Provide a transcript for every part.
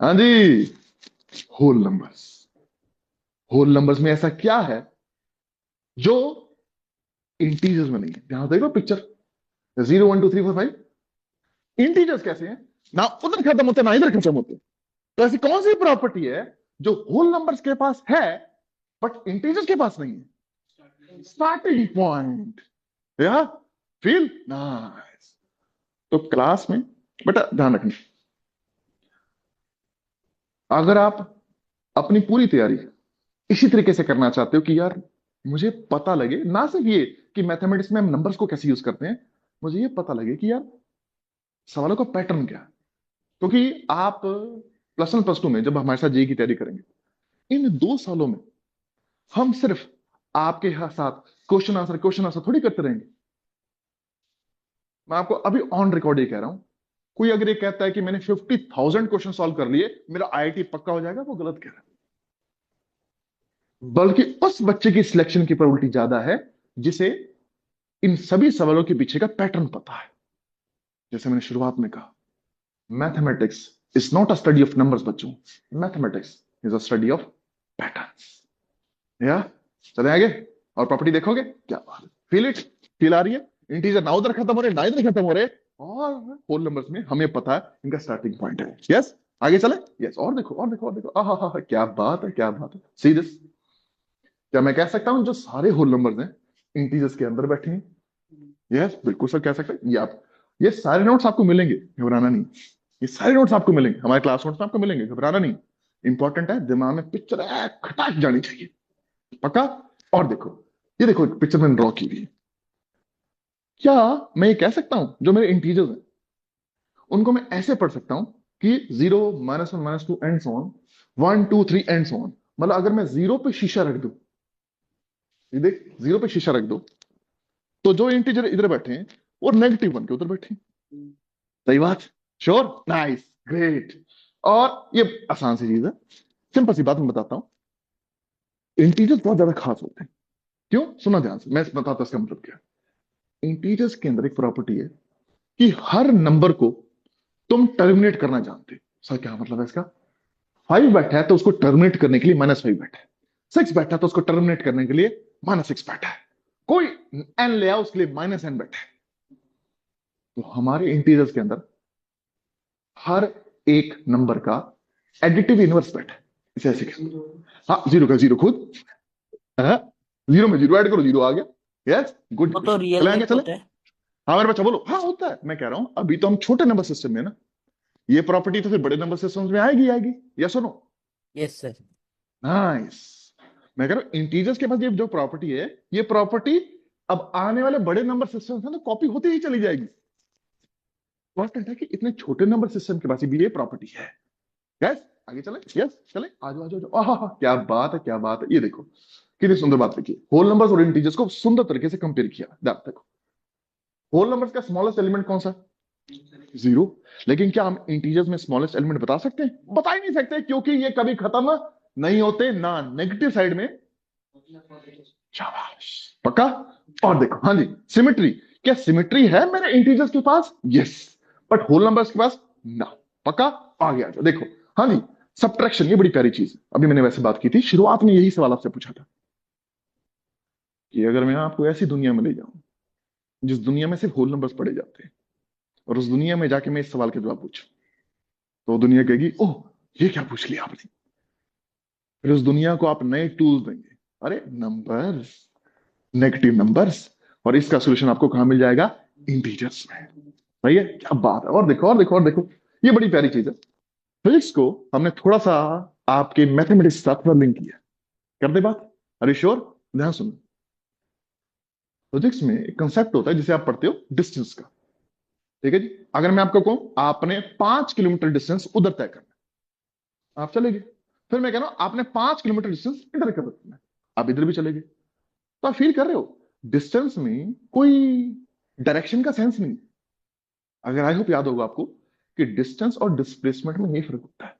हाँ जी। Whole numbers. Whole numbers में ऐसा क्या है जो इंटीजर्स में नहीं है? ध्यान देखो पिक्चर। 0 1 2 3 4 5 इंटीजर्स कैसे हैं? ना उधर खत्म होते ना इधर खत्म होते। तो ऐसी कौन सी प्रॉपर्टी है जो होल नंबर्स के पास है बट इंटीजर्स के पास नहीं है? Starting point. या फील नाइस। तो क्लास में बेटा ध्यान रखना, अगर आप अपनी पूरी तैयारी इसी तरीके से करना चाहते हो कि यार मुझे पता लगे, ना सिर्फ ये कि मैथमेटिक्स में हम नंबर्स को कैसे यूज करते हैं, मुझे ये पता लगे कि यार सवालों का पैटर्न क्या है। क्योंकि आप +1 +2 में जब हमारे साथ जेई की तैयारी करेंगे, इन 2 सालों में हम सिर्फ आपके साथ क्वेश्चन आंसर थोड़ी करते रहेंगे। मैं आपको अभी ऑन रिकॉर्ड ये कह रहा हूं, कोई अगर ये कहता है कि मैंने 50,000 क्वेश्चन सॉल्व कर लिए मेरा आईआईटी पक्का हो जाएगा, वो गलत कह रहा है। बल्कि उस बच्चे की सिलेक्शन की प्रोबेबिलिटी ज्यादा है जिसे इन सभी सवालों के पीछे का पैटर्न पता है। जैसे मैंने शुरुआत में कहा, mathematics is not a study of numbers बच्चों, mathematics is a study of patterns. या चले आगे। और प्रॉपर्टी देखोगे क्या बात है, फील इट। फील आ रही है? इंटीजर ना उधर खत्म हो रहे ना इधर खत्म हो रहे, और होल नंबर्स में हमें पता है इनका स्टार्टिंग पॉइंट है। यस, आगे चले। यस, और देखो और देखो और देखो, आहा, क्या बात है, क्या बात है। See this. क्या मैं कह सकता हूं जो सारे होल नंबर्स हैं इंटीजर्स के अंदर बैठे हैं? यस, बिल्कुल सर कह सकते हैं। ये सारे नोट्स आपको मिलेंगे, घबराना नहीं। ये सारे नोट्स आपको मिलेंगे, हमारे क्लास नोट्स में आपको मिलेंगे, घबराना नहीं। इंपॉर्टेंट है दिमाग में पिक्चर खटाक जानी चाहिए। पक्का? और देखो, ये देखो पिक्चर मैंने ड्रॉ की हुई है। क्या मैं ये कह सकता हूं जो मेरे इंटीजर्स हैं उनको मैं ऐसे पढ़ सकता हूं कि 0 -1 -2 and so on, 1 2 3 and so on? मतलब अगर मैं 0 पे शीशा रख दूं, ये देख 0 पे शीशा रख दो, तो जो इंटीजर इधर बैठे हैं वो -1 के उधर बैठे हैं। सही बात? श्योर? Nice, great. और ये आसान सी चीज है, सिंपल सी बात मैं बताता हूं। इंटीजर्स बहुत ज्यादा खास होते हैं। क्यों? सुना ध्यान से, मैं बताता हूं इसका मतलब क्या है। इंटीजर्स के अंदर एक प्रॉपर्टी है कि हर नंबर को तुम टर्मिनेट करना जानते हो। सर क्या मतलब है इसका? 5 बैठा है तो उसको टर्मिनेट करने के लिए -5 बैठा है, 6 बैठा है तो उसको टर्मिनेट करने के लिए -6 बैठा है, कोई एन ले आओ उसके लिए -n बैठा है। तो हमारे इंटीजर्स के अंदर हर एक नंबर का एडिटिव इनवर्स बैठा है। इसे ऐसे कहते हैं। हाँ, 0 का 0 खुद। हाँ, 0 में 0 ऐड करो, 0 आ गया। यस, गुड वो तो क्वेश्चन। रियल चले में आगे भी चले। होता है। हाँ मेरे बच्चा बोलो, हाँ होता है। मैं कह रहा हूं अभी तो हम छोटे नंबर सिस्टम में है ना, ये प्रॉपर्टी तो फिर बड़े नंबर सिस्टम्स में आएगी आएगी। यस सुनो। Yes sir. नाइस। मैं कह रहा हूं इंटीजर्स के पास ये जो प्रॉपर्टी है, ये प्रॉपर्टी अब आने वाले बड़े नंबर सिस्टम से ना कॉपी होती ही चली जाएगी। इंपॉर्टेंट है कि इतने छोटे नंबर सिस्टम के पास भी ये प्रॉपर्टी है। यस, आगे चले। यस चले, आजो आजो आजो। आहा, क्या बात है, क्या बात है। ये देखो कितनी सुंदर बात लिखी है। होल नंबर्स और इंटीजर्स को सुंदर तरीके से कंपेयर किया। देखो, होल नंबर्स का स्मॉलेस्ट एलिमेंट कौन सा? 0। लेकिन क्या हम इंटीजर्स में स्मॉलेस्ट एलिमेंट बता सकते हैं? बता ही नहीं सकते, क्योंकि ये कभी खत्म नहीं होते ना नेगेटिव साइड में। शाबाश, पक्का। और देखो, हाँ जी, सिमेट्री। क्या सिमेट्री है मेरे इंटीजर्स के पास? यस, बट होल नंबर्स के पास ना। पक्का। आगे आ जाओ, देखो। हाँ जी, सब्ट्रैक्शन, ये बड़ी प्यारी चीज है। अभी मैंने वैसे बात की थी, शुरुआत में यही सवाल आपसे पूछा था कि अगर मैं आपको ऐसी दुनिया में ले जाऊं जिस दुनिया में सिर्फ होल नंबर्स पढ़े जाते हैं, और उस दुनिया में जाके मैं इस सवाल के जवाब पूछूं, तो वो दुनिया कहेगी ओह, ये क्या पूछ लिया आपने। फिर उस दुनिया को आप नए टूल्स देंगे, अरे नंबर्स, नेगेटिव नंबर्स, और इसका सोल्यूशन आपको कहां मिल जाएगा? इंटीजर्स में। सही है, क्या बात है। और देखो और देखो और देखो, ये बड़ी प्यारी चीज है। फिजिक्स को हमने थोड़ा सा आपके मैथमेटिक्स के साथ लिंक किया। कर दे बात? अरे श्योर। ध्यान सुनो, फिजिक्स में एक कंसेप्ट होता है जिसे आप पढ़ते हो डिस्टेंस का। ठीक है जी। अगर मैं आपको कहूं आपने 5 किलोमीटर डिस्टेंस उधर तय करना है, आप चलेंगे। फिर मैं कह रहा हूं आपने 5 किलोमीटर डिस्टेंस इधर कवर करना है, आप इधर भी चलेंगे। तो आप फील कर रहे हो डिस्टेंस में कोई डायरेक्शन का सेंस नहीं। अगर आई होप याद होगा आपको कि डिस्टेंस और डिस्प्लेसमेंट में यही फर्क होता है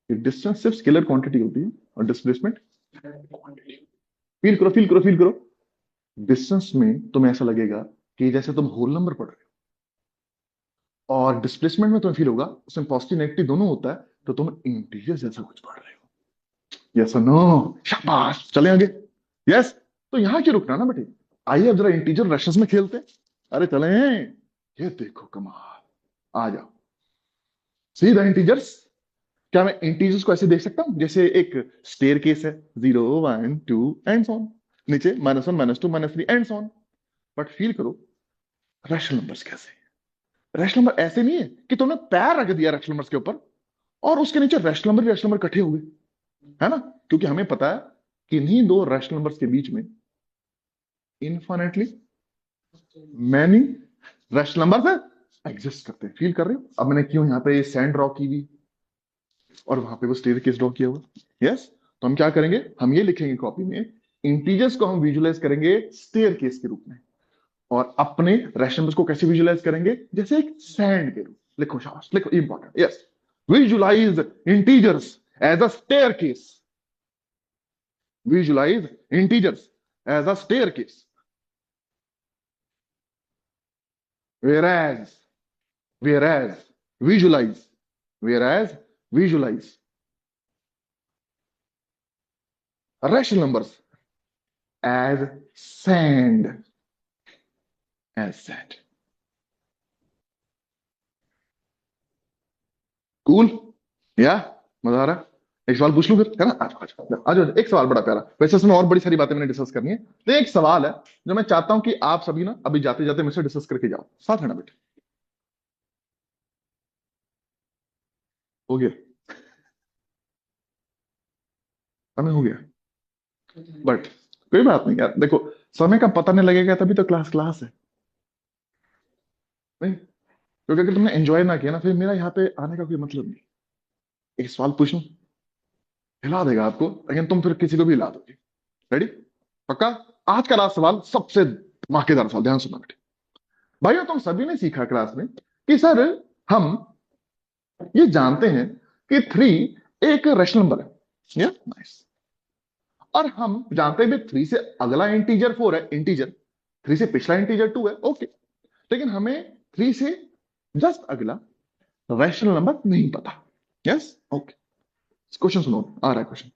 कि डिस्टेंस सिर्फ स्केलर क्वांटिटी होती है और डिस्प्लेसमेंट क्वांटिटी। फील करो फील करो फील करो। डिस्टेंस में तुम्हें ऐसा लगेगा कि जैसे तुम होल नंबर पढ़ रहे हो, और डिस्प्लेसमेंट में तुम्हें फील होगा उसमें पॉजिटिव नेगेटिव दोनों होता है, तो तुम इंटीजर जैसा कुछ पढ़ रहे हो। यस और नो? शाबाश, चले आगे। यस, तो यहां क्यों रुकना ना बेटे, आइए अब जरा इंटीजर रैशंस में खेलते हैं। अरे चले, ये देखो कमाल, आ जाओ। See the integers. क्या मैं इंटीजर्स को ऐसे देख सकता हूं जैसे एक स्टेयर केस है, 0 1 2 एंड ऑन, नीचे -1 -2 -3 एंड ऑन। बट फील करो, रैशनल नंबर्स कैसे? रैशनल नंबर ऐसे नहीं है कि तुमने पैर रख दिया रैशनल नंबर्स के ऊपर और उसके नीचे रैशनल नंबर इकट्ठे हुए, है ना? क्योंकि हमें पता है कि इन्हीं दो रैशनल नंबर्स के बीच में infinitely many rational numbers exist करते हैं। फील कर रहे हो? अब मैंने क्यों यहाँ पे सैंड ड्रॉ की हुई और वहां पे वो स्टेयर केस ड्रॉ किया हुआ। यस, तो हम क्या करेंगे, हम ये लिखेंगे कॉपी में, इंटीजर्स को हम विजुलाइज करेंगे स्टेयर केस के रूप में, और अपने रैशनल नंबर्स को कैसे विजुलाइज करेंगे, जैसे एक सैंड के रूप। लिखो शाबाश, लिखो, important. Yes, visualise integers as a staircase. Visualise integers as a staircase, whereas whereas whereas visualize rational numbers as sand, as sand. Cool? या मजा आ रहा है? एक सवाल पूछ लूं फिर, है ना? आज आज आज आज एक सवाल बड़ा प्यारा, वैसे इसमें और बड़ी सारी बातें मैंने डिस्कस करनी है, तो एक सवाल है जो मैं चाहता हूं कि आप सभी ना अभी जाते जाते मुझसे डिस्कस करके जाओ, साथ है ना बेटे? हो गया? समय हो गया? बट कोई बात नहीं यार, देखो, समय का पता नहीं लगेगा तभी तो क्लास क्लास है, नहीं? क्योंकि अगर तुमने एंजॉय ना किया ना, फिर मेरा यहाँ पे आने का कोई मतलब नहीं। एक सवाल पूछूं, हिला देगा आपको, लेकिन तुम फिर किसी को भी हिला दोगे। रेडी? पक्का? आज का लास्ट सवाल सबसे धमाकेदार सवाल, ध्यान सुनना बेटे। भाइयों, तुम सभी ने सीखा क्लास में कि सर, हम ये जानते हैं कि 3 एक रैशनल नंबर है, या नाइस। और हम जानते हैं 3 से अगला इंटीजर 4 है, इंटीजर 3 से पिछला इंटीजर 2 है, ओके। लेकिन हमें 3 से जस्ट अगला रैशनल नंबर नहीं पता। Yes, okay. क्वेश्चन सुनो, आ रहा है क्वेश्चन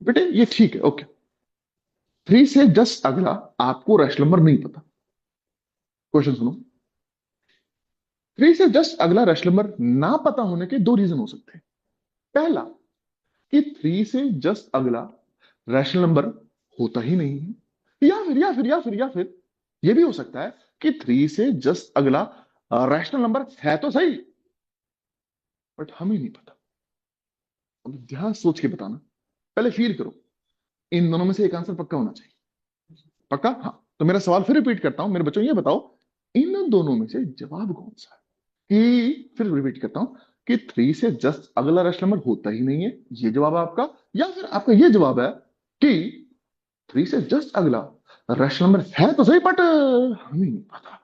बेटे, ये ठीक है, ओके। 3 से जस्ट अगला आपको रैशनल नंबर नहीं पता। क्वेश्चन सुनो, 3 से जस्ट अगला रैशनल नंबर ना पता होने के दो रीजन हो सकते हैं। पहला, कि 3 से जस्ट अगला रैशनल नंबर होता ही नहीं है, या फिर यह भी हो सकता है कि 3 से जस्ट अगला रैशनल नंबर है तो सही, बट हमें नहीं पता। अब ध्यान सोच के बताना, पहले फील करो, इन दोनों में से एक आंसर पक्का होना चाहिए। पक्का? हाँ, तो मेरा सवाल फिर रिपीट करता हूं, मेरे बच्चों ये बताओ, इन दोनों में से जवाब कौन सा है? कि फिर रिपीट करता हूं कि 3 से जस्ट अगला रैशनल नंबर होता ही नहीं है, ये जवाब है आपका, या फिर आपका ये जवाब है कि 3 से जस्ट अगला रैशनल नंबर है तो सही, बट हमें नहीं पता।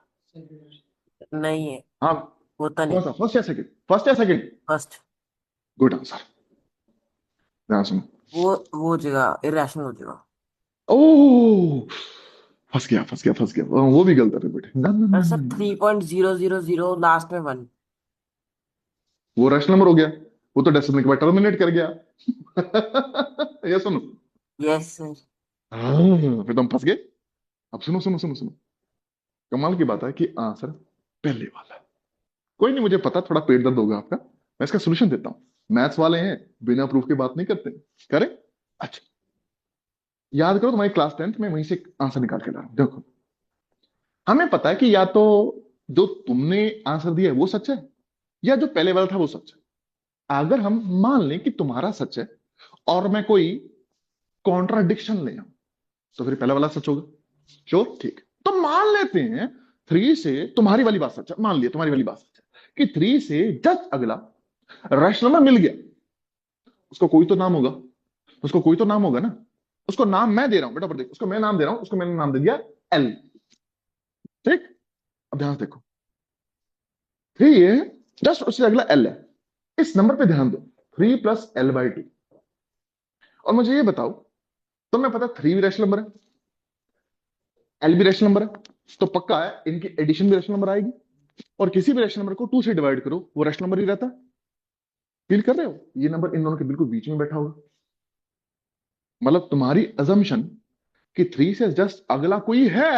नहीं है, हाँ, होता कौन नहीं। सा, फर्स्ट या सेकंड? फर्स्ट या सेकंड? फर्स्ट। Good answer. ध्यान सुनो। वो हो जाएगा, इरेशनल हो जाएगा। ओह, फंस गया, वो भी गलत है बेटे, ना ना अरे ना सर, ना ना ना। 3.000 लास्ट में 1। वो रैशनल नंबर हो गया, वो तो डेसिमल के बाद टर्मिनेट कर गया। ये सुनो। Yes sir. हाँ, फिर तुम फंस गए। अब सुनो सुनो सुनो सुनो, कमाल की बात है कि आंसर पहले वाला है। कोई नहीं, मुझे पता थोड़ा पेट दर्द होगा आपका, मैं इसका सोल्यूशन देता हूं। मैथ्स वाले हैं, बिना प्रूफ की बात नहीं करते। करें? अच्छा, याद करो, तुम्हारी क्लास 10th में वहीं से आंसर निकाल के ला रहा हूं, देखो। हमें पता है कि या तो जो तुमने आंसर दिया है वो सच है, या जो पहले वाला था वो सच है। अगर हम मान लें कि तुम्हारा सच है और मैं कोई कॉन्ट्राडिक्शन ले आऊं, तो फिर पहला वाला सच होगा। श्योर? ठीक। तो मान लेते हैं 3 से तुम्हारी वाली बात सच है, मान लिया तुम्हारी वाली बात सच है कि 3 से जस्ट अगला रैशनल नंबर मिल गया। उसको कोई तो नाम होगा, उसको कोई तो नाम होगा ना। उसको नाम मैं दे रहा हूं बेटा, पर देखो, उसको मैं नाम दे रहा हूं, उसको मैंने नाम दे दिया एल। ठीक? अब ध्यान से देखो, 3 है, जस्ट उससे अगला एल है। इस नंबर पे ध्यान दो, 3 + L/2। और मुझे ये बताओ, तुम्हें पता 3 भी रैशनल नंबर है, एल भी रैशनल नंबर है, तो पक्का है इनकी एडिशन भी रैशनल नंबर आएगी। और किसी भी रैशनल नंबर को 2 से डिवाइड करो, वो रैशनल नंबर ही रहता है। फील कर रहे हो, ये नंबर इन दोनों के बिल्कुल बीच में बैठा होगा। मतलब तुम्हारी अजम्पशन कि 3 से जस्ट अगला कोई है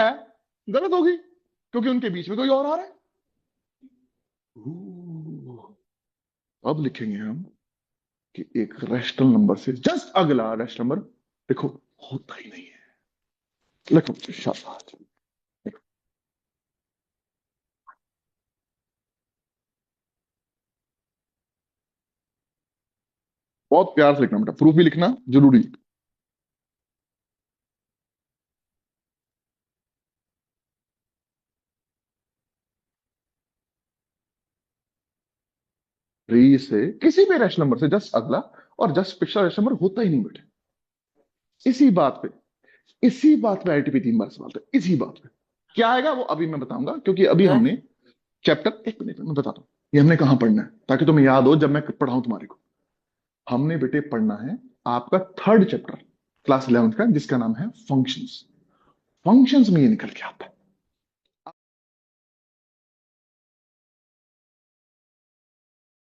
गलत होगी, क्योंकि उनके बीच में कोई और आ रहा है। ओह, अब लिखेंगे हम कि एक रैशनल नंबर से जस्ट अगला रैशनल नंबर देखो होता ही नहीं है। लिखो शाबाश। बहुत प्यार से लिखना बेटा, प्रूफ भी लिखना जरूरी। 3 से किसी भी रैशनल नंबर से जस्ट अगला और जस्ट पिछला रैशनल नंबर होता ही नहीं बेटे। इसी बात पे, इसी बात पे आईटीपी 3 बार सवाल था, इसी बात पे। क्या आएगा वो अभी मैं बताऊंगा, क्योंकि अभी है। हमने चैप्टर, एक मिनट में बताता हूँ ये हमने कहाँ पढ़ना है, ताकि तुम्हें याद हो जब मैं पढ़ाऊं तुम्हारे को। हमने बेटे पढ़ना है आपका थर्ड चैप्टर क्लास 11th का, जिसका नाम है फंक्शंस। फंक्शंस में ये निकल के आता है।